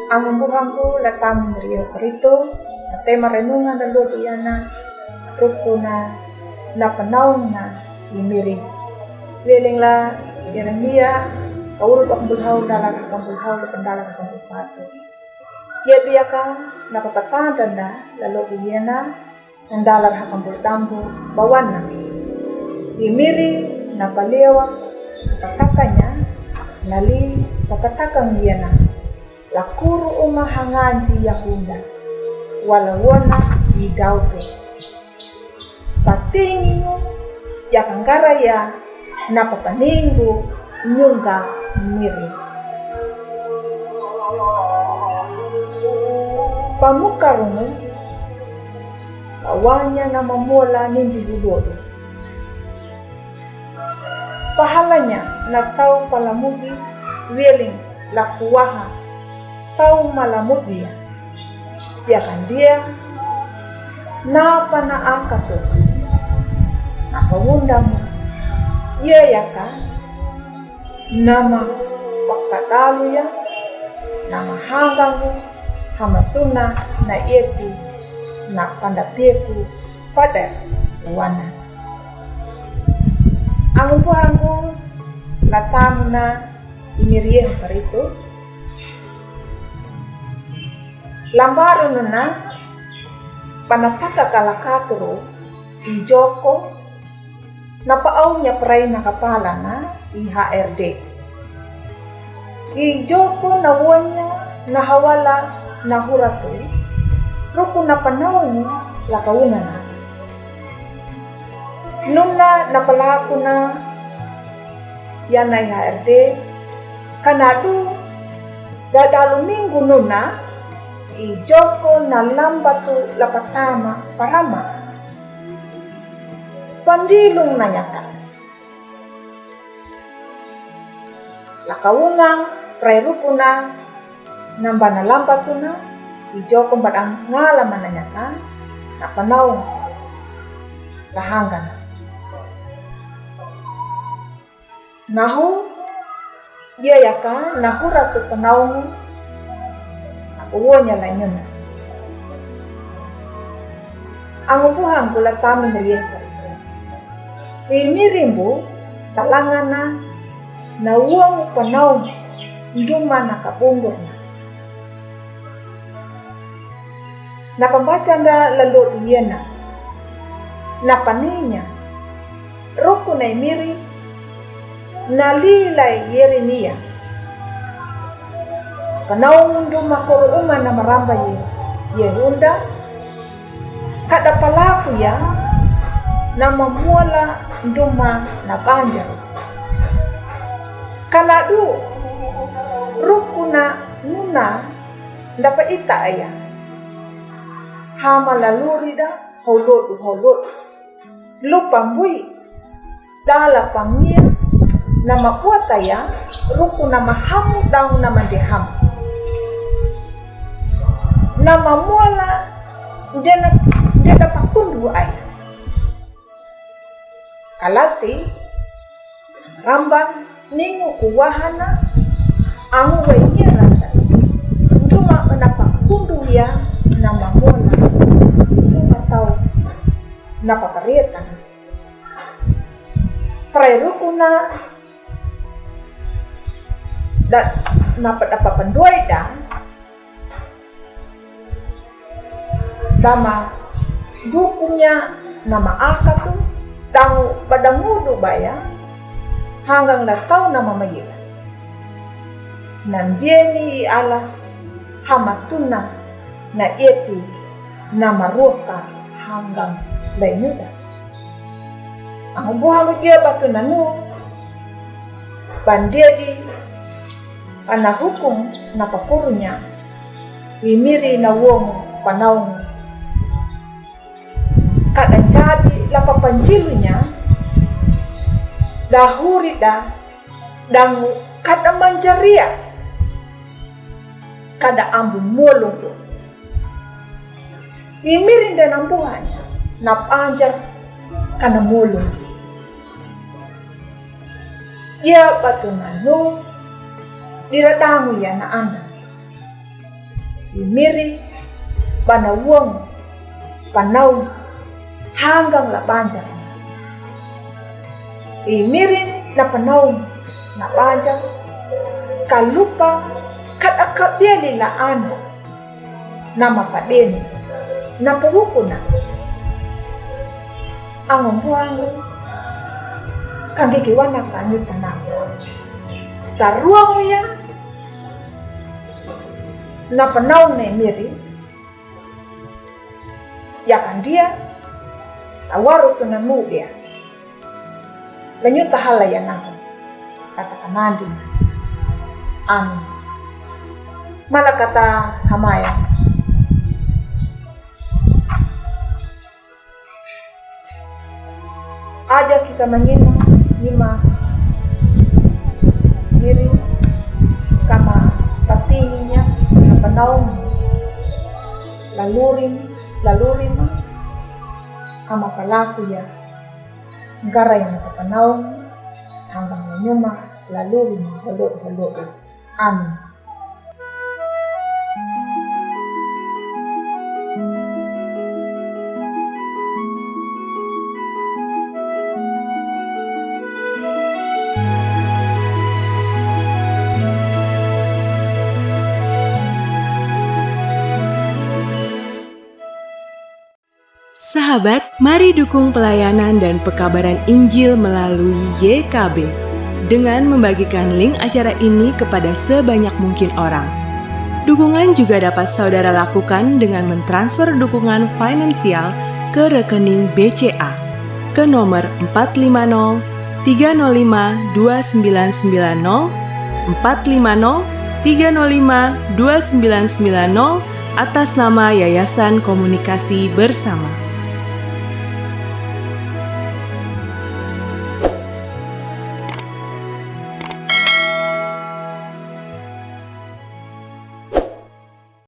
Ang buhangku latam rio perito, tema renungan dan lodiana, rukuna na panaung na imiri. Lelengla Yeremia, kaurut ang bulhaw dalam ang bulhaw pendalang ang bulpato. Ia biaka na papatanda na lalo biyana ang dalar hakang bultambo bawana. Imiri na palewak patakanya nali papatakang biyana. Lakuru umahanganji Yahunda walawona di daupe patingu yakanggara ya napapaningu nyunga miri pamukarumu kawanya na mamula nindi hudodo pahalanya na tau palamugi wieling lakuwaha tau malamudia kan dia na panaakato na pawundamu ia yaka nama wakadalu ya nama hanggangu hamatuna na iepi na pandapieku pada wana angumpu hanggu latamu na imirieh parito lambaru nuna panataka kalakaturo ijoko na paaunya pray na kapala na IHRD. Ijoko na wanya na hawala na huratu ruko na panaung lakaunga na. Nuna na palaku na yan na IHRD kanadu dadalu minggu nuna ijoko na lambatu lapatama parama pandilung nanyaka lakawunga prairukuna namba na lambatu na ijoko badang ngalaman nanyaka na panaung lahangan nahu iya yaka nahu ratu panaung uwonya lanyon. Ang upuhang kula tami meriah parito. Mirimbu talangana na uwang panaw nduma nakabunggor na. Napambaca na lalo iyana. Napaninya. Roku na imiri nalilay Yeremia. Panaung nduma koro uma na maramba Yehunda kada palaku ya na mamuala nduma na banjaro kanadu rukuna nuna ndapa ita aya hama lalurida holodu lupa mbui dala pangir na mapuata ya rukuna mahamu daun na mandehamu nama muala dia dapat kundu ay kalati rambang ningu kuwahana angu wenyeranda cuma mendapat kundu ya nama muala cuma tahu napa karietan prairukuna dan napa dapat pendoida dama dukunya nama akatu tangu badangudu baya hanggang natau nama mayila nan bieni ala hamatuna na epi nama roka hanggang lainuda ang buhang dia batu nanu bandiadi panahukum na pakurunya wimiri na wong panaung kada jadi lapapanjilunya dahurida dangu kada manjaria kada ambu molungku imirin dan ambuhanya nap anjar kana molung ia batu nanu diradangu ya na anda. Imiri bana uang panau hanggang la banjar. Imiri na panau na banjar kalupa katakabeli la anda nama padeni na purukuna ang buang kangikiwana kanyita na taruang ya na panau na Imiri ya kan dia tawaru tunamu dia lanyuta halaya nako kata kanandi. Amin. Malah kata hamaya aja kita menyimak Miri kama patingnya napanau lalurim ama palaku ya negara yang napanau hanggang nanyuma lalurim halo. Amin. Sahabat, mari dukung pelayanan dan pekabaran Injil melalui YKB dengan membagikan link acara ini kepada sebanyak mungkin orang. Dukungan juga dapat saudara lakukan dengan mentransfer dukungan finansial ke rekening BCA ke nomor 450 305 2990 450 305 2990 atas nama Yayasan Komunikasi Bersama.